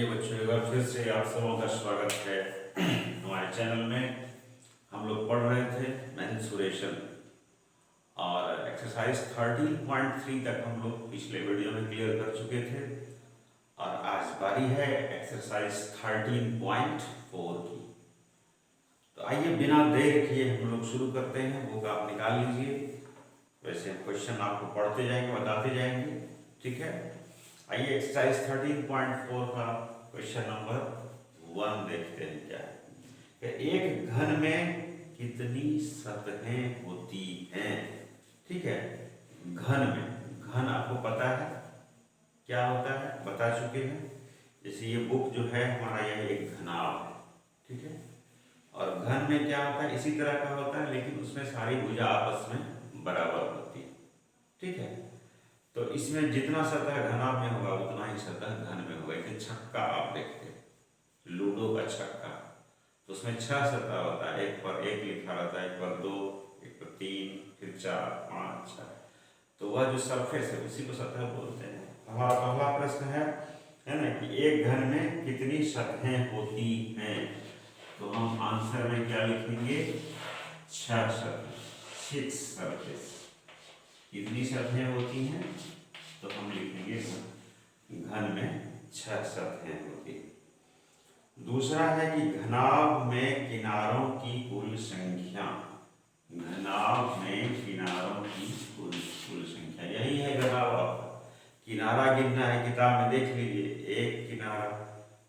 आइए बच्चों, एक बार फिर से आप सबों का स्वागत है हमारे चैनल में। हम लोग पढ़ रहे थे मेंसुरेशन और एक्सरसाइज 13.3 तक हम लोग पिछले वीडियो में क्लियर कर चुके थे और आज बारी है एक्सरसाइज 13.4 की। तो आइए बिना देर किए हम लोग शुरू करते हैं। बुक आप निकाल लीजिए। वैसे क्वेश्चन आपको पढ़ते जाएंगे, बताते जाएंगे, ठीक है। आइए एक्सरसाइज 13.4 का क्वेश्चन नंबर 1 देखते हैं। क्या है? एक घन में कितनी सतहें होती हैं? ठीक है, घन में, घन आपको पता है क्या होता है, बता चुके हैं। जैसे ये बुक जो है हमारा, यह एक घनाभ है, ठीक है। और घन में क्या होता है, इसी तरह का होता है, लेकिन उसमें सारी भुजा आपस में बराबर होती है, ठीक है। तो इसमें जितना सतह घनाभ में होगा उतना ही सतह घन में होगा। एक छक्का आप देखते हैं, लूडो का छक्का, तो उसमें 6 सतह होता है। एक पर 1 लिखा रहता है, एक पर 2, एक पर 3, फिर 4, 5, 6। तो वह जो सरफेस है उसी को सतह बोलते हैं। हमारा पहला प्रश्न है ना, कि एक घन में कितनी सतहें होती हैं? तो हम आंसर में क्या लिखेंगे? 6 सतह, 6 सरफेस। कितनी सतहें होती हैं? तो हम लिखेंगे घन में 6 सतहें होती हैं। दूसरा है कि घनाभ में किनारों की कुल संख्या। घनाभ में किनारों की कुल संख्या, यही है घनाभ आपका। किनारा गिनना है, किताब में देख लीजिए। 1 किनारा,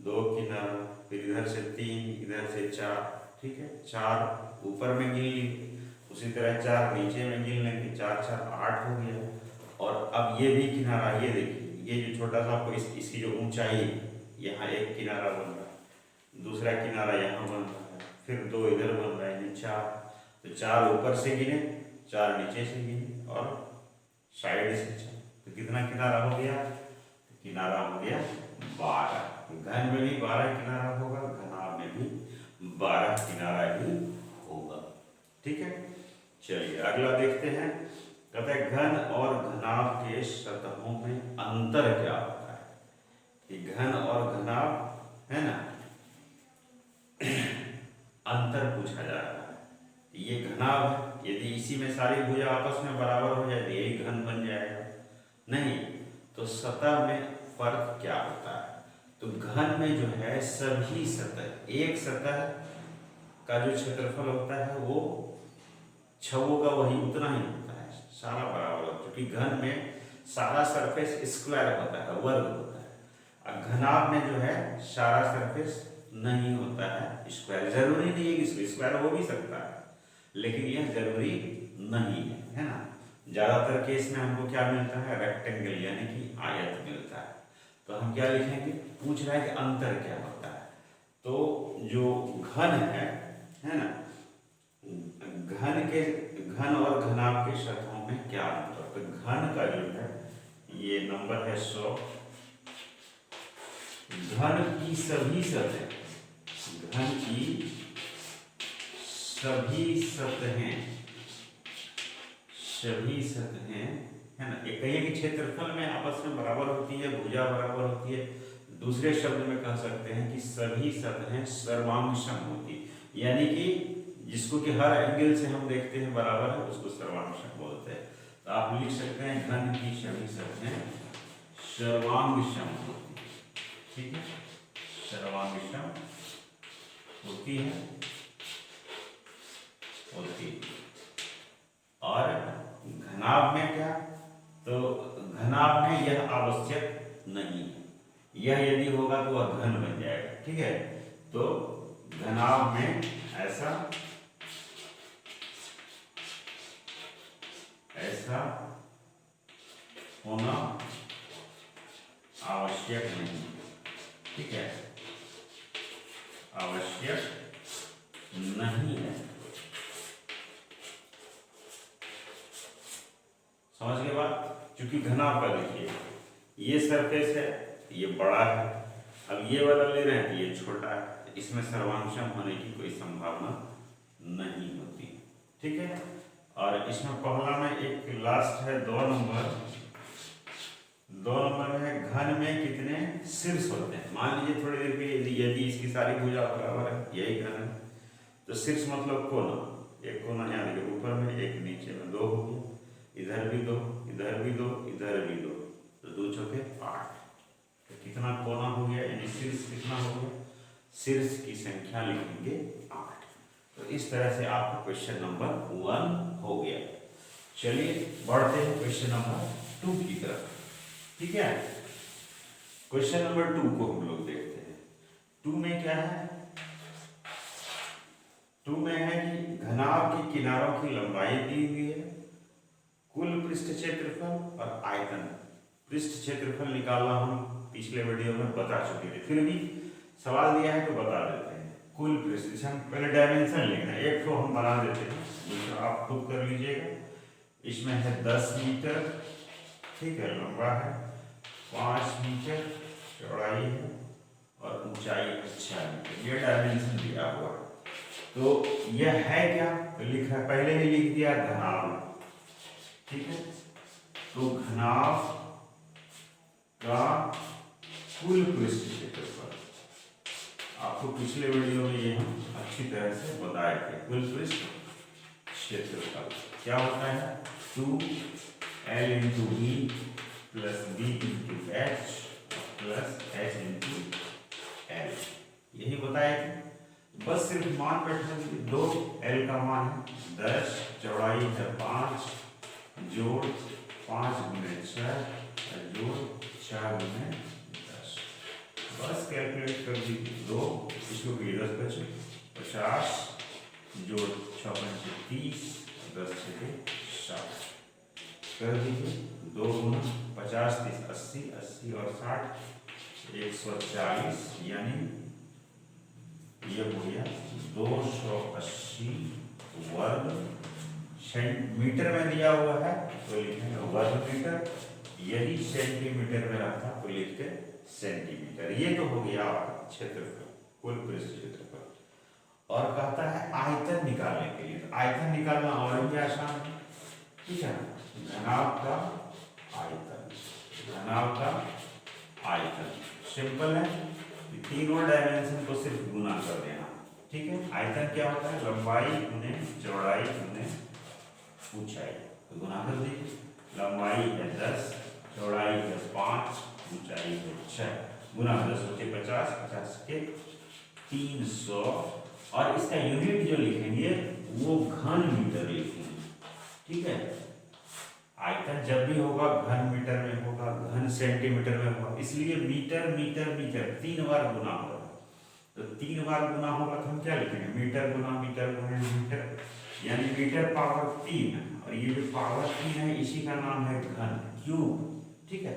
2 किनारा, फिर इधर से 3, इधर से 4, ठीक है। 4 ऊपर में गिन लीजिए, उसी तरह 4 नीचे में गिन लेंगे। 4 4 8 हो गया। और अब ये भी किनारा, ये देखिए, ये जो छोटा सा आपको इसकी जो ऊंचाई है, यहाँ एक किनारा बन रहा है, दूसरा किनारा यहाँ बन रहा है, फिर 2 इधर बन रहा है, 4। तो 4 ऊपर से गिने, 4 नीचे से गिने और साइड से 4। तो कितना किनारा हो गया? तो किनारा हो गया 12। घन में भी 12 किनारा होगा, घनाभ में भी 12 किनारा ही होगा, ठीक है। चलिए अगला देखते हैं। कहते हैं घन और घनाभ के सतहों में अंतर क्या होता है? कि घन और घनाभ है ना, अंतर पूछा जा रहा है। ये घनाभ है, यदि इसी में सारी भुजा आपस में बराबर हो जाए तो यही घन बन जाएगा। नहीं, तो सतह में फर्क क्या होता है? तो घन में जो है सभी सतह, एक सतह का जो क्षेत्रफल होता है वो छवों का वही उतना ही होता है, सारा बराबर होता है। क्योंकि घन में सारा सरफेस स्क्वायर होता है, वर्ग होता है। और घनाभ में जो है सारा सरफेस नहीं होता है स्क्वायर। जरूरी नहीं है कि स्क्वायर हो भी सकता है, लेकिन यह जरूरी नहीं है ना। ज्यादातर केस में हमको क्या मिलता है? रेक्टेंगल, यानी कि आयत मिलता है। तो हम क्या लिखेंगे? पूछ रहा है कि अंतर क्या होता है। तो जो घन है ना, घन और घनाभ के सतहों में क्या अंतर? तो घन का जो है, ये नंबर है 100। घन की सभी सतहें, घन की सभी सतहें है ना, एक कहिए कि क्षेत्रफल में आपस में बराबर होती है, भुजा बराबर होती है। दूसरे शब्द में कह सकते हैं कि सभी सतहें सर्वांशम होती, यानी कि जिसको कि हर एंगल से हम देखते हैं बराबर है, उसको सर्वांशम बोलते हैं। तो आप लिख सकते हैं घन की सभी सतहें सर्वांशम होती है, ठीक है। सर्वांशम होती है। और घनाभ में क्या? तो घनाभ में यह आवश्यक नहीं है, यह यदि होगा तो वह घन बन जाएगा, ठीक है। तो घनाभ में ऐसा होना आवश्यक नहीं, ठीक है, आवश्यक नहीं है। समझ गए बात? क्योंकि घनाभ का देखिए, ये सरफेस है, ये बड़ा है, अब ये वाला ले रहे हैं तो ये छोटा है, तो इसमें सर्वांशम होने की कोई संभावना नहीं होती, ठीक है। और इसमें पहला में एक लास्ट है 2 नंबर, 2 नंबर में है घन में कितने शीर्ष होते हैं। मान लीजिए थोड़ी देर के लिए यदि इसकी सारी भुजा बराबर है, यही घन है, तो शीर्ष मतलब कोना, एक कोना यानी कि ऊपर में एक नीचे में 2 हो गया, इधर भी 2, इधर भी 2, इधर भी 2, तो 2 चौके 8। तो कितना कोना हो गया, यानी शीर्ष कितना हो गया, शीर्ष की संख्या लिखेंगे 8। तो इस तरह से आपका क्वेश्चन नंबर 1 हो गया। चलिए बढ़ते हैं क्वेश्चन नंबर 2 की तरफ। ठीक है, क्वेश्चन नंबर 2 को हम लोग देखते हैं। 2 में क्या है, 2 में है कि घनाभ के किनारों की लंबाई दी हुई है, कुल पृष्ठ क्षेत्रफल और आयतन। पृष्ठ क्षेत्रफल निकालना हम पिछले वीडियो में बता चुके थे, फिर भी सवाल दिया है तो बता देते हैं। कुल पृष्ठ, हम पहले डायमेंशन लिखना है, एक तो हम बना देते हैं, दूसरा आप खुद कर लीजिएगा। इसमें है 10 मीटर, ठीक है, लंबा है, 5 मीटर चौड़ाई है और ऊंचाई है 6 मीटर। ये डायमेंशन दिया हुआ है। तो यह है क्या, तो लिख रहा है, पहले ही लिख दिया घनाभ। ठीक है, तो घनाभ का कुल पृष्ठ क्षेत्रफल, आपको पिछले वीडियो में ये हम अच्छी तरह से बताए थे। कुल पृष्ठ क्षेत्रफल क्या होता है, 2L into B plus B into H plus H into L, यही बताए थे। बस सिर्फ मान बैठने दीजिए। 2L का मान है 10, चौड़ाई है 5, जोड़ 5 गुने 6 जोड़ 4 गुने 10, बस कैलकुलेट कर दीजिए। 2 इसको भी 10 बचे 50 जोड़ 6 पंचे 30, 10 छके 60 कर दीजिए। 2 गुना 50 30 80, 80 और 60 140, यानी ये हो गया 280 वर्ग मीटर में दिया हुआ है तो लिखेंगे वर्ग मीटर, यदि सेंटीमीटर में रहता तो लिखते सेंटीमीटर। ये तो हो गया क्षेत्रफल, कुल पृष्ठ क्षेत्रफल। और कहता है आयतन निकालने के लिए, तो आयतन निकालना और भी आसान है। ठीक है, घनाभ का आयतन, घनाभ का आयतन सिंपल है, तीनों डायमेंशन को सिर्फ गुना कर देना। ठीक है, आयतन क्या होता है, लंबाई गुने चौड़ाई गुने ऊंचाई, तो गुना कर दीजिए। लंबाई है 10, चौड़ाई है 5, ऊंचाई है 6, गुना 10 होते 50, 50 के 300, और इसका यूनिट जो लिखेंगे वो घन मीटर लिखेंगे। ठीक है, आयतन जब भी होगा घन मीटर में होगा, घन सेंटीमीटर में होगा, इसलिए मीटर मीटर मीटर 3 बार गुना होगा। तो 3 बार गुना होगा तो हम क्या लिखेंगे, मीटर गुना मीटर गुना मीटर, यानी मीटर पावर 3, और ये जो पावर 3 है इसी का नाम है घन, क्यूब। ठीक है,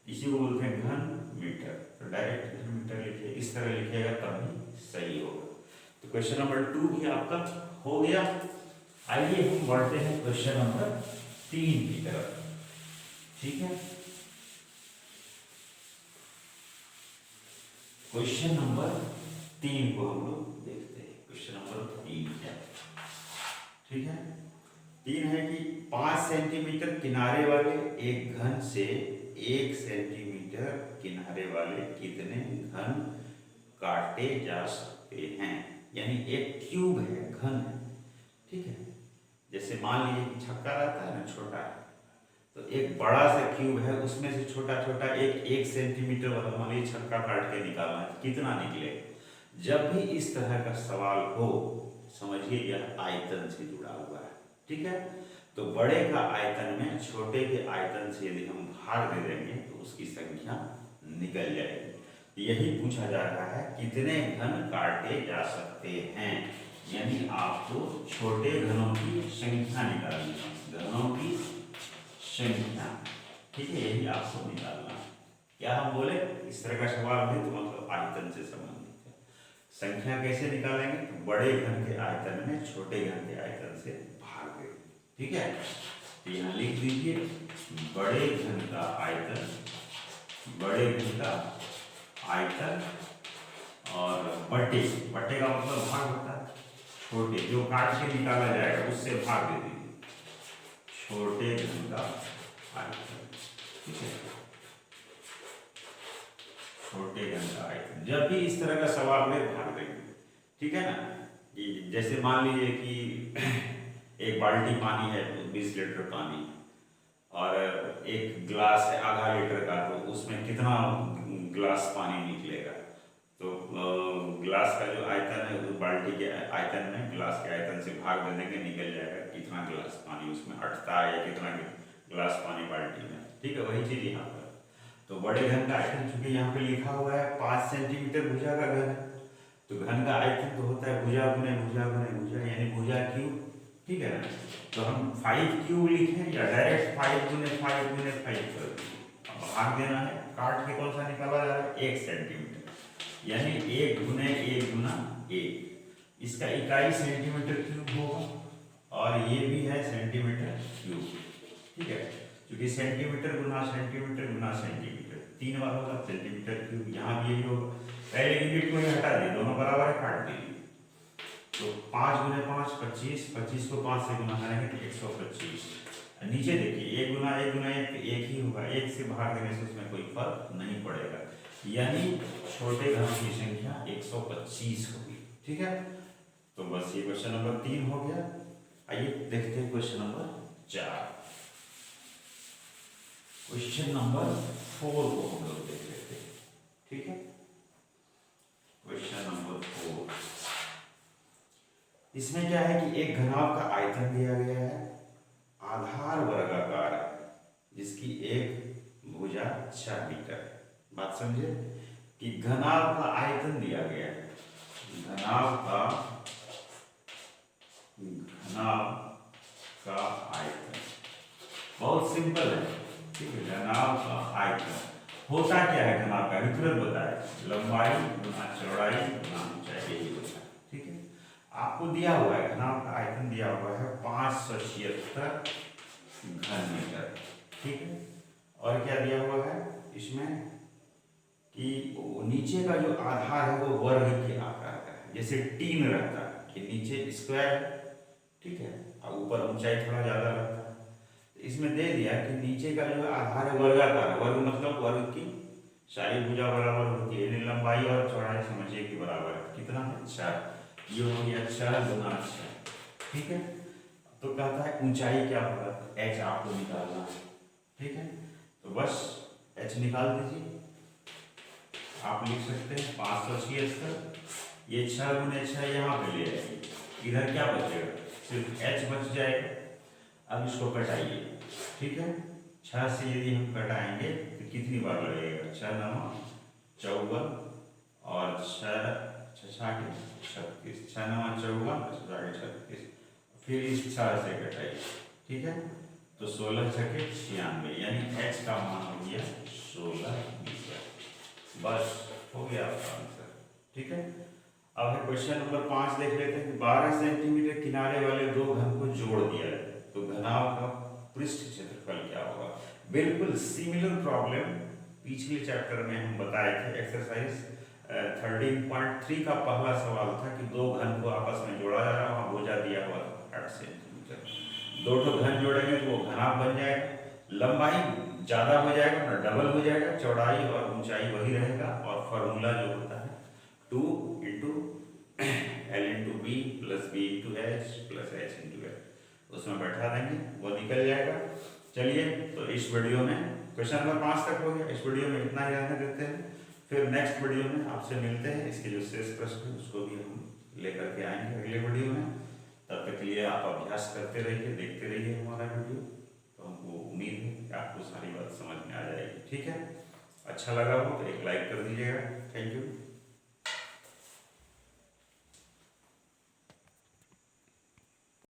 इसी को बोलते हैं घन मीटर। तो डायरेक्ट घन मीटर लिखिए, इस तरह लिखिएगा तभी सही होगा। तो क्वेश्चन नंबर 2 भी आपका हो गया। आइए हम बढ़ते हैं क्वेश्चन नंबर 3 की तरफ। ठीक है, क्वेश्चन नंबर 3 को हम लोग देखते हैं। क्वेश्चन नंबर 3 है, ठीक है, 3 है कि 5 सेंटीमीटर किनारे वाले एक घन से 1 सेंटीमीटर किनारे वाले कितने घन काटे जा सकते हैं। यानी एक क्यूब है, घन है। ठीक है, जैसे मान लीजिए कि छक्का रहता है ना, छोटा है, तो एक बड़ा सा क्यूब है, उसमें से छोटा छोटा एक सेंटीमीटर वाला मान लीजिए छक्का काट के निकालना है, कितना निकले। जब भी इस तरह का सवाल हो, समझिए यह आयतन से जुड़ा हुआ है। ठीक है, तो बड़े का आयतन में छोटे के आयतन से यदि हम भाग दे देंगे तो उसकी संख्या निकल जाएगी। यही पूछा जा रहा है, कितने घन काटे जा सकते हैं, यानी आपको छोटे घनों की संख्या निकालनी है, घनों की संख्या। ठीक है, यही आपको निकालना है। क्या हम बोले, इस तरह का सवाल भी तो मतलब आयतन से संबंधित है। संख्या कैसे निकालेंगे, तो बड़े घन के आयतन में छोटे घन के आयतन से भाग देंगे। ठीक है, तो यहाँ लिख दीजिए बड़े घन का आयतन, बड़े घन का आयतन और बटे, बटे का मतलब भाग होता है, छोटे जो काट के निकाला जाएगा उससे भाग दे दीजिए, छोटे घन का आयतन। ठीक है, ठीक है ना। कि जैसे मान लीजिए कि एक बाल्टी पानी है, 20 लीटर पानी, और एक गिलास है आधा लीटर का, तो उसमें कितना गिलास पानी निकलेगा। तो गिलास का जो आयतन है उस बाल्टी के आयतन में गिलास के आयतन से भाग दे देंगे, निकल जाएगा कितना गिलास पानी उसमें अटता है या कितना गिलास पानी बाल्टी में। ठीक है, वही चीज़ यहाँ पर। तो बड़े घन का आयतन चूंकि यहाँ पे लिखा हुआ है 5 सेंटीमीटर भुजा का घन है, तो घन का आयतन तो होता है भुजा गुने भुजा गुने भुजा, यानी भुजा क्यूब। ठीक है ना। तो हम 5 क्यूब लिखें या डायरेक्ट 5 गुने 5 गुने 5 कर दें। अब भाग देना है, काट के कौन सा निकाला जा रहा है, 1 सेंटीमीटर, यानी 1 गुने 1 गुना 1। इसका इकाई सेंटीमीटर क्यूब होगा, और ये भी है सेंटीमीटर क्यूब। ठीक है, क्योंकि सेंटीमीटर गुना सेंटीमीटर गुना सेंटीमीटर 3 बार होगा सेंटीमीटर क्यूब, यहाँ भी यही होगा। पहले यूनिट को ही हटा दिए, दोनों बराबर है, काट दिए। तो 5 गुने 5 25, 25 को 5 से गुना करेंगे तो 125। नीचे देखिए 1 गुना 1 गुना 1 एक ही होगा, 1 से भाग देने से उसमें कोई फर्क नहीं पड़ेगा, यानी छोटे घनों की संख्या 125 होगी। ठीक है, तो बस ये क्वेश्चन नंबर 3 हो गया। आइए देखते हैं क्वेश्चन नंबर 4। क्वेश्चन नंबर 4 को हम लोग देख लेते हैं। ठीक है, क्वेश्चन नंबर 4, इसमें क्या है कि एक घनाभ का आयतन दिया गया है, आधार वर्गाकार है, जिसकी एक भुजा 6 मीटर है। बात समझे कि घनाभ का आयतन दिया गया है, घनाभ का आयतन बहुत सिंपल है। ठीक है, घनाभ का आयतन होता क्या है, घनाभ का वितरण बताए, लंबाई गुना चौड़ाई गुना ऊंचाई, यही होता है। ठीक है, आपको दिया हुआ है घनाभ का आयतन दिया हुआ है 576 घन मीटर। ठीक है, और क्या दिया हुआ है इसमें कि नीचे का जो आधार है वो वर्ग के आकार का है, जैसे टीन रहता है कि नीचे स्क्वायर, ठीक है, और ऊपर ऊंचाई थोड़ा ज्यादा रहता है। इसमें दे दिया कि नीचे का जो आधार है वर्गाकार है, वर्ग मतलब वर्ग की सारी भुजा बराबर होती है, यानी लंबाई और चौड़ाई समझिए कि बराबर है, कितना है 4, ये हो गया 4 गुना 6। ठीक है, तो कहता है ऊंचाई क्या होगा, h आपको निकालना है। ठीक है, तो बस h निकाल दीजिए, आप लिख सकते हैं 576, ये 6 गुने 6 यहाँ पे ले आइए, इधर क्या बचेगा, सिर्फ h बच जाएगा। अब इसको कटाइए। ठीक है, 6 से यदि हम कटाएंगे तो कितनी बार लगेगा, 6 9 54 और 6 6 36, 6 9 54 6 36, फिर इस 6 से कटाइए। ठीक है, तो 16 छके 96, यानी h का मान हो गया 16 मीटर। बस हो गया आपका आंसर। ठीक है, अब है क्वेश्चन नंबर 5 देख लेते हैं। 12 सेंटीमीटर किनारे वाले दो घन को जोड़ दिया है, तो घनाभ का पृष्ठ क्षेत्रफल क्या होगा। बिल्कुल सिमिलर प्रॉब्लम पिछले चैप्टर में हम बताए थे, एक्सरसाइज 13.3 का पहला सवाल था कि दो घन को आपस में जोड़ा जा रहा है, वहाँ भुजा दिया हुआ था 8 सेंटीमीटर। दो घन जोड़ेंगे तो वो घनाभ बन जाएगा, लंबाई ज़्यादा हो जाएगा ना, डबल हो जाएगा, चौड़ाई और ऊंचाई वही रहेगा, और फॉर्मूला जो होता है 2 into L into B plus B into H plus H into L, उसमें बैठा देंगे, वो निकल जाएगा। चलिए, तो इस वीडियो में क्वेश्चन नंबर 5 तक हो गया, इस वीडियो में इतना ही रहने देते हैं, फिर नेक्स्ट वीडियो में आपसे मिलते हैं। इसके जो शेष प्रश्न है उसको भी हम लेकर के आएंगे अगले वीडियो में। तब तक के लिए आप अभ्यास करते रहिए, देखते रहिए हमारा वीडियो, तो हमको उम्मीद है कि आपको सारी बात समझ में आ जाएगी। ठीक है, अच्छा लगा हो तो एक लाइक कर दीजिएगा। Thank you.